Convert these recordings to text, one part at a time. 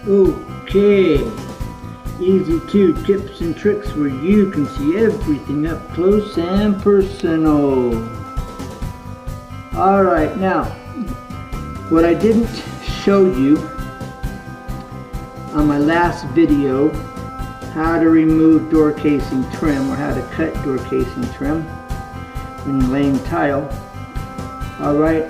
Okay, easy 2 tips and tricks where you can see everything up close and personal. Alright, now, what I didn't show you on my last video, how to remove door casing trim or how to cut door casing trim when laying tile. Alright,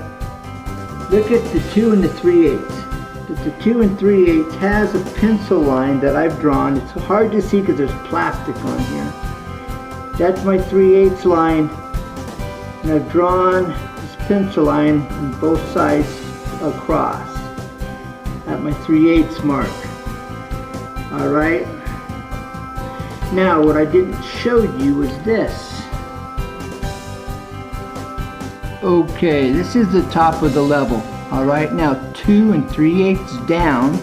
look at the 2 and the 3/8. The 2 and 3/8 has a pencil line that I've drawn. It's hard to see because there's plastic on here. That's my 3/8 line, and I've drawn this pencil line on both sides across at my 3/8 mark. Alright, now what I didn't show you is this. Okay, this is the top of the level. Alright, now 2 and 3/8 down.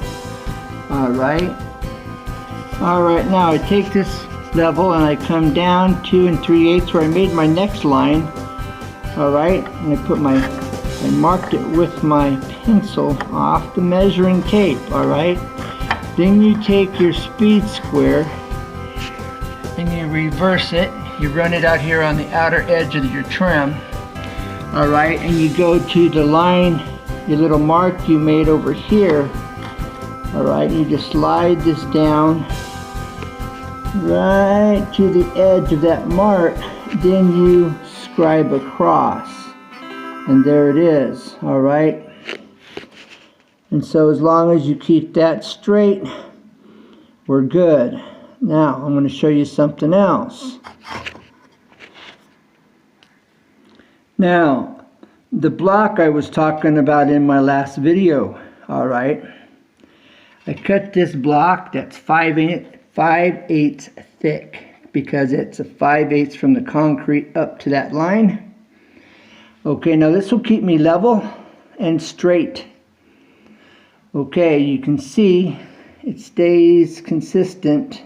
Alright, now I take this level and I come down 2 and 3/8 where I made my next line. Alright, and I marked it with my pencil off the measuring tape. Alright, then you take your speed square and you reverse it. You run it out here on the outer edge of your trim. Alright, and you go to the line, your little mark you made over here. Alright, you just slide this down right to the edge of that mark, then you scribe across, and there it is. Alright, and so as long as you keep that straight, we're good. Now I'm going to show you something else. Now, the block I was talking about in my last video, alright, I cut this block that's 5/8 thick because it's a 5/8 from the concrete up to that line. Okay, now this will keep me level and straight. Okay, you can see it stays consistent,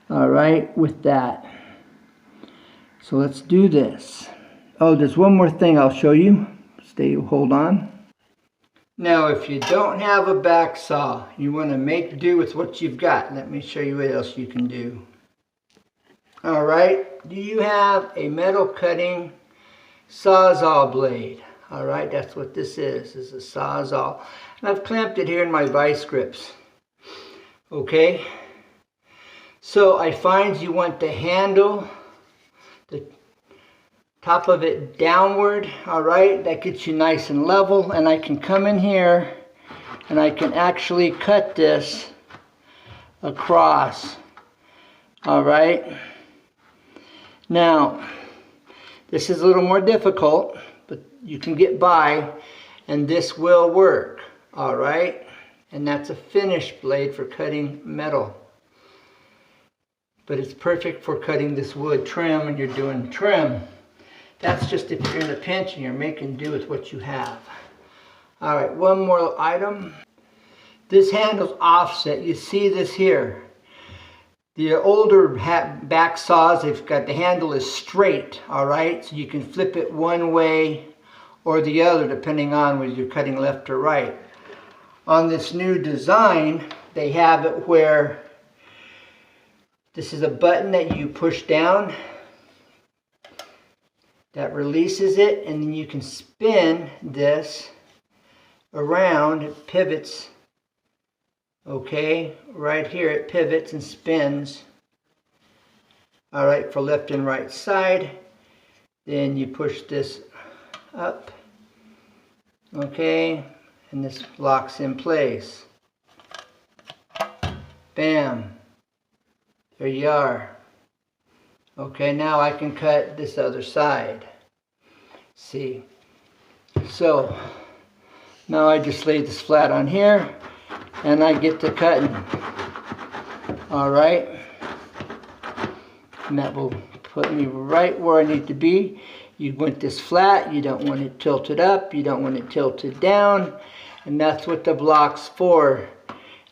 alright, with that. So let's do this. Oh, there's one more thing I'll show you. Hold on. Now, if you don't have a back saw, you want to make do with what you've got. Let me show you what else you can do. Alright, do you have a metal cutting sawzall blade? Alright, that's what this is a sawzall. And I've clamped it here in my vice grips. Okay, so I find you want to handle the top of it downward. Alright, that gets you nice and level, and I can come in here and I can actually cut this across. Alright, now this is a little more difficult, but you can get by, and this will work. Alright, and that's a finish blade for cutting metal, but it's perfect for cutting this wood trim and you're doing trim. That's just if you're in a pinch and you're making do with what you have. Alright, one more item. This handle's offset. You see this here. The older back saws, they've got the handle is straight. Alright, so you can flip it one way or the other depending on whether you're cutting left or right. On this new design, they have it where this is a button that you push down that releases it, and then you can spin this around. It pivots. Okay, right here it pivots and spins. Alright, for left and right side. Then you push this up. Okay, and this locks in place. Bam. There you are. Okay, now I can cut this other side. See? So, now I just lay this flat on here, and I get to cutting. Alright? And that will put me right where I need to be. You want this flat, you don't want it tilted up, you don't want it tilted down, and that's what the block's for.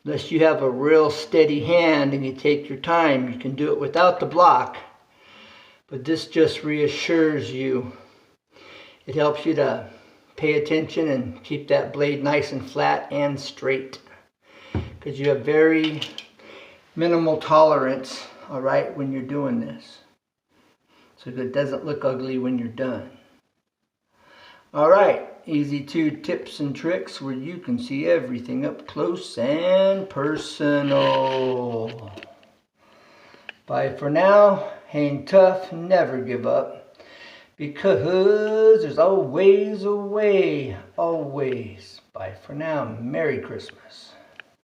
Unless you have a real steady hand and you take your time, you can do it without the block. But this just reassures you. It helps you to pay attention and keep that blade nice and flat and straight. because you have very minimal tolerance, all right, when you're doing this. So that it doesn't look ugly when you're done. All right, easy 2 tips and tricks where you can see everything up close and personal. Bye for now. Hang tough, never give up, because there's always a way, always. Bye for now. Merry Christmas.